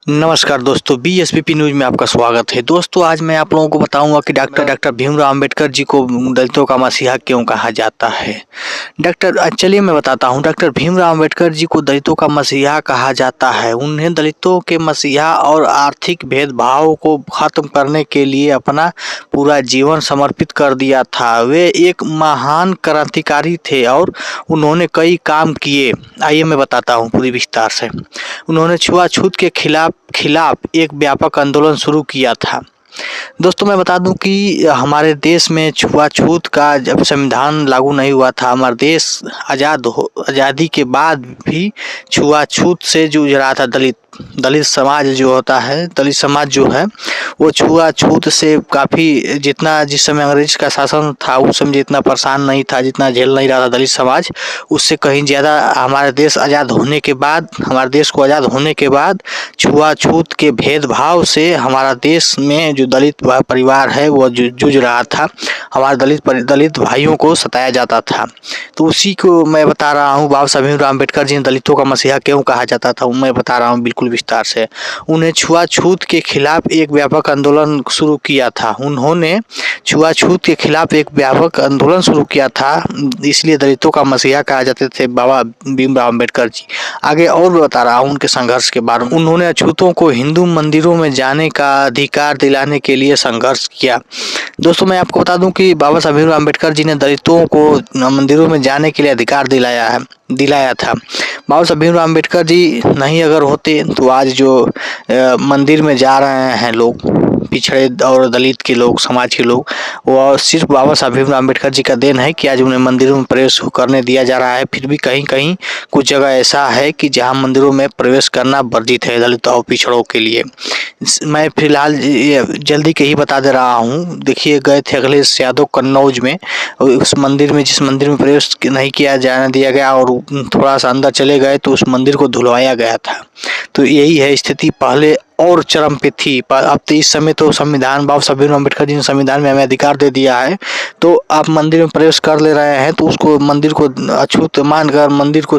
नमस्कार दोस्तों, बीएसपीपी न्यूज में आपका स्वागत है। दोस्तों, आज मैं आप लोगों को बताऊंगा कि डॉक्टर भीमराव अंबेडकर जी को दलितों का मसीहा क्यों कहा जाता है। चलिए मैं बताता हूं। डॉक्टर भीमराव अंबेडकर जी को दलितों का मसीहा कहा जाता है। उन्हें दलितों के मसीहा और आर्थिक भेदभाव को खत्म करने के लिए अपना पूरा जीवन समर्पित कर दिया था। वे एक महान क्रांतिकारी थे और उन्होंने कई काम किए। आइए मैं बताता हूँ पूरी विस्तार से। उन्होंने छुआछूत के खिलाफ एक व्यापक आंदोलन शुरू किया था। दोस्तों, मैं बता दूं कि हमारे देश में छुआछूत का जब संविधान लागू नहीं हुआ था, हमारा देश आज़ादी के बाद भी छुआछूत से जूझ रहा था। दलित समाज जो होता है, दलित समाज जो है वो छुआछूत से काफ़ी, जितना जिस समय अंग्रेज का शासन था उस समय जितना परेशान नहीं था, जितना झेल नहीं रहा था दलित समाज, उससे कहीं ज़्यादा हमारे देश आज़ाद होने के बाद, हमारे देश को आज़ाद होने के बाद छुआछूत के भेदभाव से हमारा देश में जो दलित परिवार है वो जूझ रहा था। हमारे दलित भाइयों को सताया जाता था। तो उसी को मैं बता रहा हूँ। बाबा साहब भीमराव अम्बेडकर जी ने दलितों का मसीहा क्यों कहा जाता था, मैं बता रहा हूँ बिल्कुल विस्तार से। उन्हें छुआछूत के खिलाफ एक व्यापक आंदोलन शुरू किया था। उन्होंने छुआछूत के खिलाफ एक व्यापक आंदोलन शुरू किया था, इसलिए दलितों का मसीहा कहा जाते थे बाबा भीमराव अम्बेडकर जी। आगे और बता रहा हूँ उनके संघर्ष के बारे में। उन्होंने अछूतों को हिंदू मंदिरों में जाने का अधिकार दिलाने के लिए संघर्ष किया। दोस्तों, मैं आपको बता दूं कि बाबा साहब भीमराव अम्बेडकर जी ने दलितों को मंदिरों में जाने के लिए अधिकार दिलाया था। बाबा साहब भीमराव अम्बेडकर जी नहीं अगर होते तो आज जो मंदिर में जा रहे हैं लोग, पिछड़े और दलित के लोग, समाज के लोग, वो सिर्फ बाबा साहब भीमराव अम्बेडकर जी का देन है कि आज उन्हें मंदिरों में प्रवेश करने दिया जा रहा है। फिर भी कहीं कहीं कुछ जगह ऐसा है कि जहां मंदिरों में प्रवेश करना वर्जित है दलित और पिछड़ों के लिए। मैं फिलहाल जल्दी के ही बता दे रहा हूँ। देखिए, गए थे अखिलेश यादव कन्नौज में, उस मंदिर में, जिस मंदिर में प्रवेश नहीं किया जाने दिया गया और थोड़ा सा अंदर चले गए तो उस मंदिर को धुलवाया गया था। तो यही है स्थिति। पहले और चरम पे थी, अब तो इस समय तो संविधान, बाबा साहब भीमराव अम्बेडकर जी ने संविधान में हमें अधिकार दे दिया है। तो आप मंदिर में प्रवेश कर ले रहे हैं तो उसको, मंदिर को अछूत मानकर, मंदिर को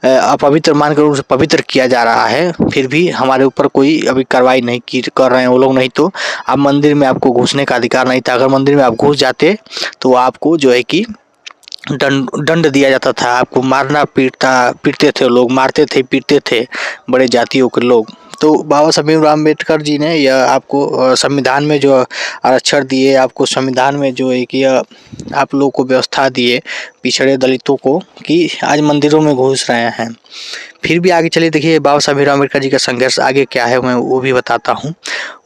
अपवित्र मानकर उसे पवित्र किया जा रहा है। फिर भी हमारे ऊपर कोई अभी कार्रवाई नहीं कर रहे हैं वो लोग। नहीं तो आप मंदिर में, आपको घुसने का अधिकार नहीं था। अगर मंदिर में आप घुस जाते तो आपको जो है कि दंड दिया जाता था। आपको मारना पीटते थे लोग, मारते थे, पीटते थे बड़े जातियों के लोग। तो बाबा साहब भीमराव अम्बेडकर जी ने यह आपको संविधान में जो आरक्षण दिए, आपको संविधान में जो एक यह आप लोग को व्यवस्था दिए पिछड़े दलितों को, कि आज मंदिरों में घुस रहे हैं। फिर भी आगे चलिए, देखिए बाबा साहब भीमराव अम्बेडकर जी का संघर्ष आगे क्या है मैं वो भी बताता हूँ।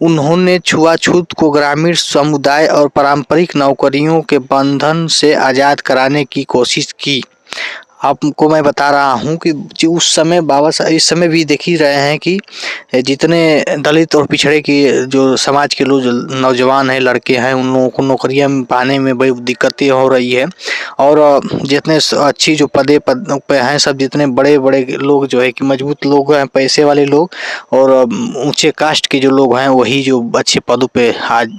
उन्होंने छुआछूत को ग्रामीण समुदाय और पारंपरिक नौकरियों के बंधन से आज़ाद कराने की कोशिश की। आपको मैं बता रहा हूँ कि उस समय बाबा साहब, इस समय भी देख ही रहे हैं कि जितने दलित और पिछड़े की जो समाज के लोग, नौजवान हैं, लड़के हैं, उन लोगों को नौकरियाँ पाने में बड़ी दिक्कतें हो रही है। और जितने अच्छी जो पद पे हैं, सब जितने बड़े बड़े लोग जो है कि मजबूत लोग हैं, पैसे वाले लोग और ऊंचे कास्ट के जो लोग हैं, वही जो अच्छे पदों पे आज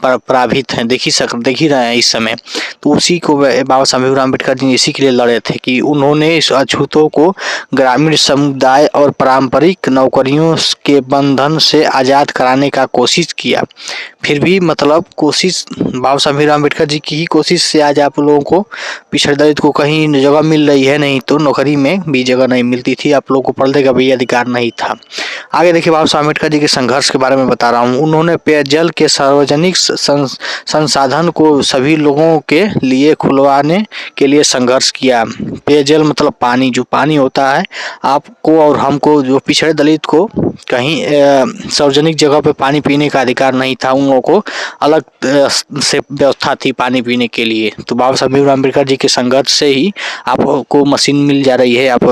प्राभित हैं, देख ही रहे हैं इस समय। तो उसी को बाबा साहब भीमराव अम्बेडकर जी इसी के लिए लड़े थे कि उन्होंने इस अछूतों को ग्रामीण समुदाय और पारंपरिक नौकरियों के बंधन से आज़ाद कराने का कोशिश किया। फिर भी मतलब कोशिश बाबा साहब भीमराव अम्बेडकर जी की ही कोशिश से आज आप लोगों को, पिछड़े दलित को कहीं जगह मिल रही है। नहीं तो नौकरी में भी जगह नहीं मिलती थी, आप लोगों को पढ़ने का भी अधिकार नहीं था। आगे देखिए, बाबा साहब अम्बेडकर जी के संघर्ष के बारे में बता रहा हूँ। उन्होंने पेयजल के सार्वजनिक संसाधन को सभी लोगों के लिए खुलवाने के लिए संघर्ष किया। पेयजल मतलब पानी, जो पानी होता है आपको और हमको, जो पिछड़े दलित को कहीं सार्वजनिक जगह पे पानी पीने का अधिकार नहीं था। उन लोगों को अलग से व्यवस्था थी पानी पीने के लिए। तो बाबा साहब भीमराव अम्बेडकर जी के संघर्ष से ही आपको मशीन मिल जा रही है। आप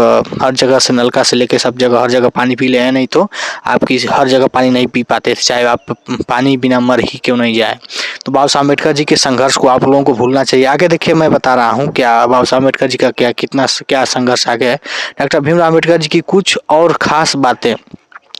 हर जगह से, नलका से लेके सब जगह, हर जगह पानी पी ले हैं। नहीं तो आपकी हर जगह पानी नहीं पी पाते, चाहे आप पानी बिना मर ही क्यों नहीं जाए। तो बाबा साहब अम्बेडकर जी के संघर्ष को आप लोगों को भूलना चाहिए। आगे देखिए, मैं बता रहा हूँ क्या बाबा साहब अम्बेडकर जी का क्या संघर्ष आगे है। डॉक्टर भीमराव अम्बेडकर जी की कुछ और खास बातें।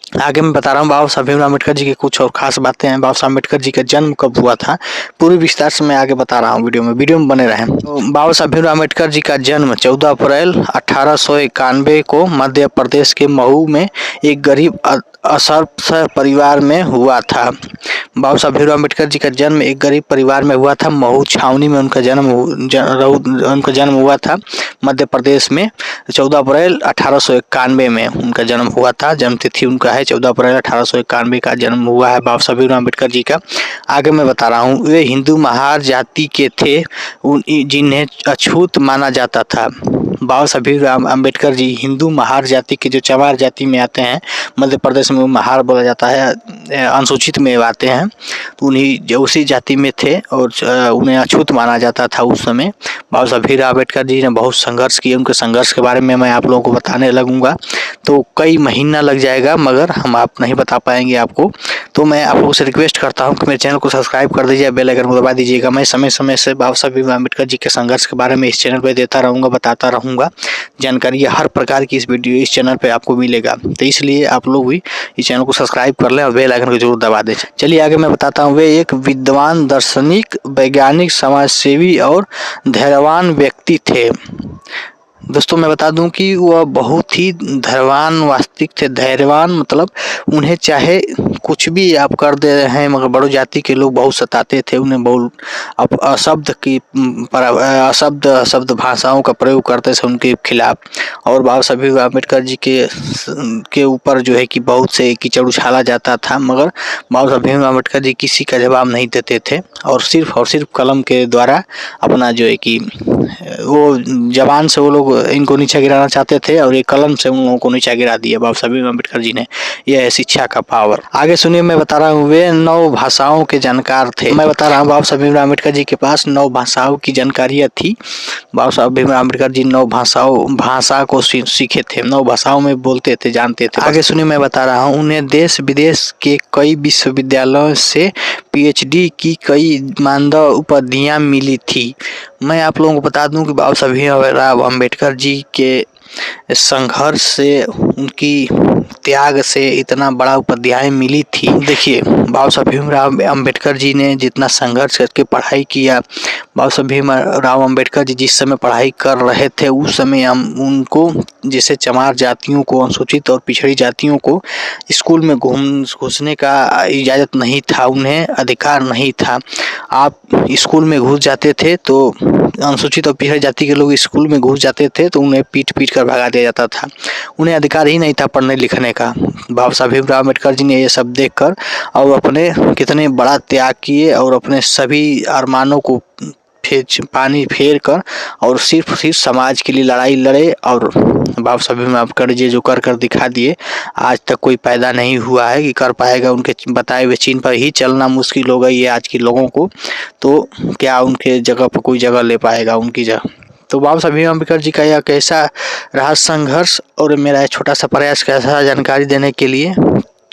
आगे मैं बता रहा हूँ बाबा साहब भीमराव अम्बेडकर जी की कुछ और खास बातें हैं। बाबा साहब अम्बेडकर जी का जन्म कब हुआ था, पूरी विस्तार से मैं आगे बता रहा हूँ। वीडियो में बने रहें। तो बाबा साहब भीमराव अम्बेडकर जी का जन्म 14 अप्रैल 1891 को मध्य प्रदेश के महू में एक गरीब असरफ परिवार में हुआ था। बाबा साहब भीमराव अम्बेडकर जी का जन्म एक गरीब परिवार में हुआ था। महू छावनी में उनका जन्म हुआ था। मध्य प्रदेश में 14 अप्रैल 1891 में उनका जन्म हुआ था। जन्म तिथि उनका है 14 अप्रैल 1891 का जन्म हुआ है बाबा साहब भीमराव अम्बेडकर जी का। आगे मैं बता रहा हूँ, वे हिंदू महार जाति के थे जिन्हें अछूत माना जाता था। बाबा साहब भीमराव अम्बेडकर जी हिंदू महार जाति के, जो चमार जाति में आते हैं, मध्य प्रदेश में महार बोला जाता है, अनुसूचित में आते हैं, तो उन्हीं जो उसी जाति में थे और उन्हें अछूत माना जाता था उस समय। बाबा साहब भीमराव अम्बेडकर जी ने बहुत संघर्ष किए। उनके संघर्ष के बारे में मैं आप लोगों को बताने लगूंगा तो कई महीना लग जाएगा, मगर हम आप नहीं बता पाएंगे आपको। तो मैं आप लोगों से रिक्वेस्ट करता हूं कि मेरे चैनल को सब्सक्राइब कर दीजिए, बेल आइकन को दबा दीजिएगा। मैं समय समय से बाबा साहब भीमराव अम्बेडकर जी के संघर्ष के बारे में इस चैनल पर देता रहूँगा, बताता रहूँगा। जानकारी हर प्रकार की इस चैनल पर आपको मिलेगा, तो इसलिए आप लोग भी इस चैनल को सब्सक्राइब कर लें और बेल आइकन को जरूर दबा दें। चलिए आगे मैं बताता हूँ। वे एक विद्वान, दार्शनिक, वैज्ञानिक, समाजसेवी और धैर्यवान व्यक्ति थे। दोस्तों मैं बता दूं कि वह बहुत ही धैर्यवान वास्तविक थे। धैर्यवान मतलब उन्हें चाहे कुछ भी आप कर दे रहे हैं, मगर बड़ो जाति के लोग बहुत सताते थे उन्हें। बहुत अशब्द भाषाओं का प्रयोग करते थे उनके खिलाफ। और बाबा साहब भीमराव अम्बेडकर जी के ऊपर जो है कि बहुत से कीचड़ उछाला जाता था, मगर बाबा साहब भीमराव अम्बेडकर जी किसी का जवाब नहीं देते थे और सिर्फ कलम के द्वारा अपना जो है कि वो जबान से वो लोग इनको नीचे गिराना चाहते थे और ये कलम से उन लोगों को नीचे गिरा दिया बाबा साहब भीमराव अम्बेडकर जी ने। यह है शिक्षा का पावर। आगे सुनिए, मैं बता रहा हूँ, वे 9 भाषाओं के जानकार थे। मैं बता रहा हूँ बाबा साहब भीमराव अम्बेडकर जी के पास 9 भाषाओं की जानकारियाँ थी। बाबा साहब भीमराव अम्बेडकर जी 9 भाषा को सीखे थे, 9 भाषाओं में बोलते थे, जानते थे। आगे सुनिए, मैं बता रहा हूँ, उन्हें देश विदेश के कई विश्वविद्यालयों से PhD की कई मानद उपाधियाँ मिली थी। मैं आप लोगों को बता दूं कि बाबा साहब भीमराव अम्बेडकर जी के संघर्ष से, उनकी त्याग से इतना बड़ा उपाध्याय मिली थी। देखिए बाबा साहब भीमराव अम्बेडकर जी ने जितना संघर्ष करके पढ़ाई किया, बाबा साहब भीमराव अम्बेडकर जी जिस समय पढ़ाई कर रहे थे उस समय हम उनको, जैसे चमार जातियों को, अनुसूचित और पिछड़ी जातियों को स्कूल में घुसने का इजाज़त नहीं था, उन्हें अधिकार नहीं था। आप स्कूल में घुस जाते थे तो अनुसूचित और पिछड़ी जाति के लोग स्कूल में घुस जाते थे तो उन्हें पीट कर भगा दिया जाता था। उन्हें अधिकार ही नहीं था पढ़ने लिखने का। बाबा साहब भीमराव अम्बेडकर जी ने ये सब देखकर और अपने कितने बड़ा त्याग किए और अपने सभी अरमानों को पानी फेर कर और सिर्फ समाज के लिए लड़ाई लड़े। और बाबा साहब भीमराव अम्बेडकर जी जो कर दिखा दिए, आज तक कोई पैदा नहीं हुआ है कि कर पाएगा। उनके बताए हुए चिन्ह पर ही चलना मुश्किल हो गई है आज के लोगों को, तो क्या उनके जगह पर कोई जगह ले पाएगा उनकी जगह। तो बाबा साहब भीमराव अम्बेडकर जी का यह कैसा रहा संघर्ष और मेरा छोटा सा प्रयास कैसा जानकारी देने के लिए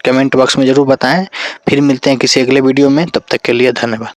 कमेंट बॉक्स में ज़रूर बताएं। फिर मिलते हैं किसी अगले वीडियो में, तब तक के लिए धन्यवाद।